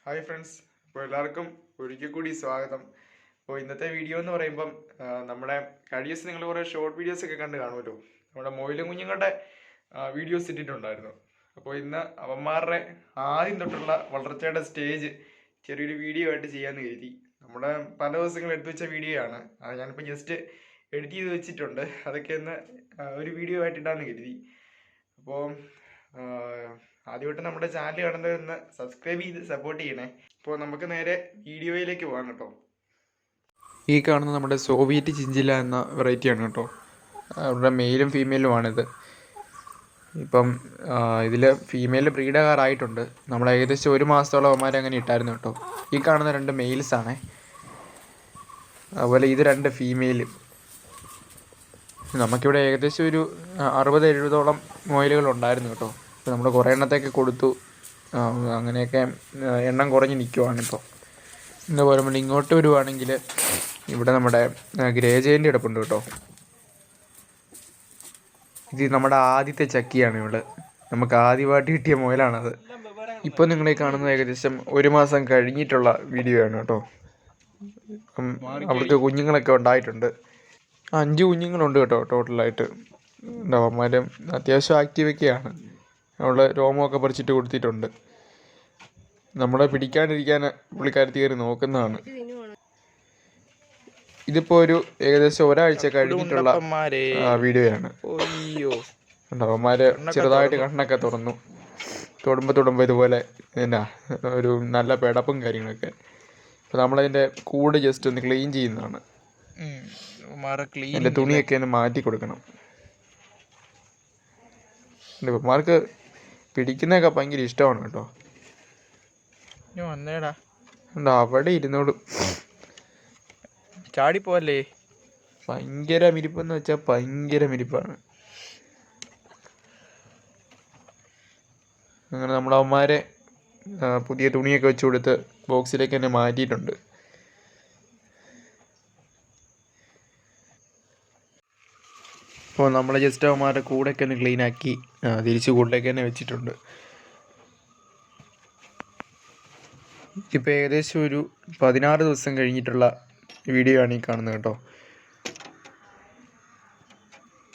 Hi friends, അപ്പോൾ എല്ലാവർക്കും ഒരിക്കൽ കൂടി സ്വാഗതം. അപ്പോൾ ഇന്നത്തെ വീഡിയോ എന്ന് പറയുമ്പം നമ്മുടെ കഴിഞ്ഞ ദിവസം നിങ്ങൾ കുറേ ഷോർട്ട് വീഡിയോസ് ഒക്കെ കണ്ട് കാണുമല്ലോ. നമ്മുടെ മൊയിലും കുഞ്ഞുങ്ങളുടെ വീഡിയോസ് ഇട്ടിട്ടുണ്ടായിരുന്നു. അപ്പോൾ ഇന്ന് അവന്മാരുടെ ആദ്യം തൊട്ടുള്ള വളർച്ചയുടെ സ്റ്റേജ് ചെറിയൊരു വീഡിയോ ആയിട്ട് ചെയ്യാമെന്ന് കരുതി. നമ്മുടെ പല ദിവസങ്ങൾ എടുത്തു വെച്ച വീഡിയോ ആണ്. അത് ഞാനിപ്പോൾ ജസ്റ്റ് എഡിറ്റ് ചെയ്ത് വെച്ചിട്ടുണ്ട്. അതൊക്കെ ഒന്ന് ഒരു വീഡിയോ ആയിട്ട് ഇടാമെന്ന് കരുതി. അപ്പോൾ ആദ്യമായിട്ട് നമ്മുടെ ചാനൽ കാണുന്നവരൊന്ന് സബ്സ്ക്രൈബ് ചെയ്ത് സപ്പോർട്ട് ചെയ്യണേ. അപ്പോൾ നമുക്ക് നേരെ വീഡിയോയിലേക്ക് പോകാം കേട്ടോ. ഈ കാണുന്ന നമ്മുടെ സോവിയറ്റ് ചിഞ്ചില എന്ന വെറൈറ്റിയാണ് കേട്ടോ. അവരുടെ മെയിലും ഫീമെയിലുമാണിത്. ഇപ്പം ഇതിൽ ഫീമെയിൽ ബ്രീഡാകാറായിട്ടുണ്ട്. നമ്മൾ ഏകദേശം 1 മാസത്തോളം അവന്മാരെ അങ്ങനെ ഇട്ടായിരുന്നു കേട്ടോ. ഈ കാണുന്ന 2 മെയിൽസാണേ. അതുപോലെ ഇത് 2 ഫീമെയിലും. നമുക്കിവിടെ ഏകദേശം ഒരു 60-70ഓളം മൊയിലുകളുണ്ടായിരുന്നു കേട്ടോ. ഇപ്പോൾ നമ്മൾ കുറേ എണ്ണത്തേക്ക് കൊടുത്തു. അങ്ങനെയൊക്കെ എണ്ണം കുറഞ്ഞ് നിൽക്കുവാണിപ്പോൾ. എന്താ പറയുമ്പോൾ ഇങ്ങോട്ട് വരുവാണെങ്കിൽ ഇവിടെ നമ്മുടെ ഗ്രേ ജയൻ്റ് കിടപ്പുണ്ട് കേട്ടോ. ഇത് നമ്മുടെ ആദ്യത്തെ ചക്കിയാണ്. ഇവിടെ നമുക്ക് ആദ്യമായിട്ട് കിട്ടിയ മുയലാണത്. ഇപ്പോൾ നിങ്ങളീ കാണുന്നത് ഏകദേശം 1 മാസം കഴിഞ്ഞിട്ടുള്ള വീഡിയോ ആണ് കേട്ടോ. അവർക്ക് കുഞ്ഞുങ്ങളൊക്കെ ഉണ്ടായിട്ടുണ്ട്. 5 കുഞ്ഞുങ്ങളുണ്ട് കേട്ടോ ടോട്ടലായിട്ട്. അവന്മാരും അത്യാവശ്യം ആക്റ്റീവൊക്കെയാണ്. അവള് രോമമൊക്കെ പറിച്ചിട്ട് കൊടുത്തിട്ടുണ്ട്. നമ്മളെ പിടിക്കാണ്ടിരിക്കാൻ പുള്ളിക്കാരത്തി കയറി നോക്കുന്നതാണ്. ഇതിപ്പോൾ ഒരു ഏകദേശം ഒരാഴ്ച കഴിഞ്ഞിട്ടുള്ള വീഡിയോയാണ്. അവന്മാര് ചെറുതായിട്ട് കണ്ണൊക്കെ തുറന്നു. തൊടുമ്പോൾ ഇതുപോലെ എന്നാ ഒരു നല്ല പിടപ്പും കാര്യങ്ങളൊക്കെ. അപ്പോൾ നമ്മളതിൻ്റെ കൂട് ജസ്റ്റ് ഒന്ന് ക്ലീൻ ചെയ്യുന്നതാണ്. അതിൻ്റെ തുണിയൊക്കെ ഒന്ന് മാറ്റി കൊടുക്കണം. ഇവന്മാർക്ക് പിടിക്കുന്നതൊക്കെ ഭയങ്കര ഇഷ്ടമാണ് കേട്ടോ. അവിടെ ഇരുന്നോളും, ചാടിപ്പോവല്ലേ. ഭയങ്കര മിരിപ്പെന്ന് വെച്ചാൽ ഭയങ്കര മിരിപ്പാണ്. അങ്ങനെ നമ്മൾ അവന്മാരെ പുതിയ തുണിയൊക്കെ വെച്ച് കൊടുത്ത് ബോക്സിലേക്ക് തന്നെ മാറ്റിയിട്ടുണ്ട്. അപ്പോൾ നമ്മൾ ജസ്റ്റ് അവന്മാരുടെ കൂടെയൊക്കെ ഒന്ന് ക്ലീനാക്കി തിരിച്ച് കൂട്ടിലേക്ക് തന്നെ വെച്ചിട്ടുണ്ട്. ഇപ്പോൾ ഏകദേശം ഒരു 16 ദിവസം കഴിഞ്ഞിട്ടുള്ള വീഡിയോ ആണ് ഈ കാണുന്നത് കേട്ടോ.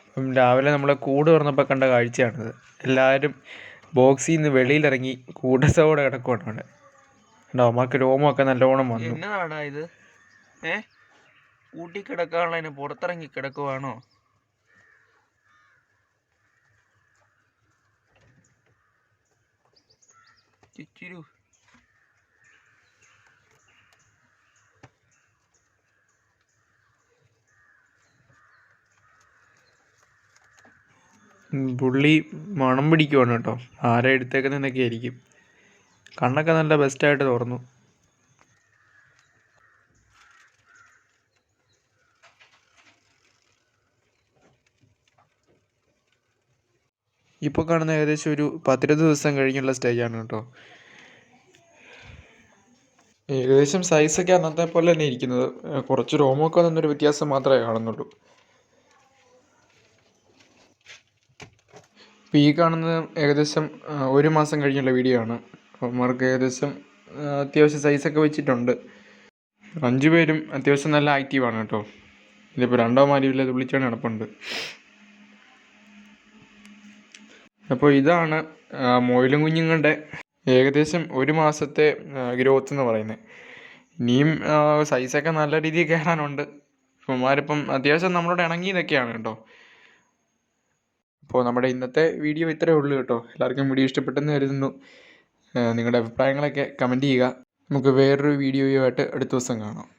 അപ്പം രാവിലെ നമ്മളെ കൂട് തുറന്നപ്പോൾ കണ്ട കാഴ്ചയാണിത്. എല്ലാവരും ബോക്സിൽ നിന്ന് വെളിയിലിറങ്ങി കൂടത്തോടെ കിടക്കുവാണ് അവിടെ. അവന്മാർക്ക് രോമമൊക്കെ നല്ലോണം വന്നു. എന്നതാടാ ഇത്? കൂട്ടി കിടക്കാനുള്ളതിന് പുറത്തിറങ്ങി കിടക്കുവാണോ? ചിച്ചിരു പുള്ളി മണം പിടിക്കുവാണ് കേട്ടോ. ആരെ എടുത്തേക്കുന്നതൊക്കെ ആയിരിക്കും. കണ്ണൊക്കെ നല്ല ബെസ്റ്റായിട്ട് തുറന്നു. ഇപ്പോൾ കാണുന്ന ഏകദേശം ഒരു 10-20 ദിവസം കഴിഞ്ഞുള്ള സ്റ്റേജാണ് കേട്ടോ. ഏകദേശം സൈസൊക്കെ അന്നത്തെ പോലെ തന്നെ ഇരിക്കുന്നത്. കുറച്ച് രോമമൊക്കെ വന്നൊരു വ്യത്യാസം മാത്രമേ കാണുന്നുള്ളൂ. ഇപ്പോൾ ഈ കാണുന്നത് ഏകദേശം 1 മാസം കഴിഞ്ഞുള്ള വീഡിയോ ആണ്. അവന്മാർക്ക് ഏകദേശം അത്യാവശ്യം സൈസൊക്കെ വെച്ചിട്ടുണ്ട്. 5 പേരും അത്യാവശ്യം നല്ല ആക്റ്റീവാണ് കേട്ടോ. ഇതിപ്പോൾ 2 മാരിയില്ല, തുള്ളിച്ചാണ് കിടപ്പുണ്ട്. അപ്പോൾ ഇതാണ് മൊയിലും കുഞ്ഞുങ്ങളുടെ ഏകദേശം 1 മാസത്തെ ഗ്രോത്ത് എന്ന് പറയുന്നത്. ഇനിയും സൈസൊക്കെ നല്ല രീതിയിൽ കയറാനുണ്ട്. ഇവന്മാരിപ്പം അത്യാവശ്യം നമ്മളോട് ഇണങ്ങിയതൊക്കെയാണ് കേട്ടോ. അപ്പോൾ നമ്മുടെ ഇന്നത്തെ വീഡിയോ ഇത്രയേ ഉള്ളൂ കേട്ടോ. എല്ലാവർക്കും വീഡിയോ ഇഷ്ടപ്പെട്ടെന്ന് കരുതുന്നു. നിങ്ങളുടെ അഭിപ്രായങ്ങളൊക്കെ കമൻറ്റ് ചെയ്യുക. നമുക്ക് വേറൊരു വീഡിയോയുമായിട്ട് അടുത്ത ദിവസം കാണാം.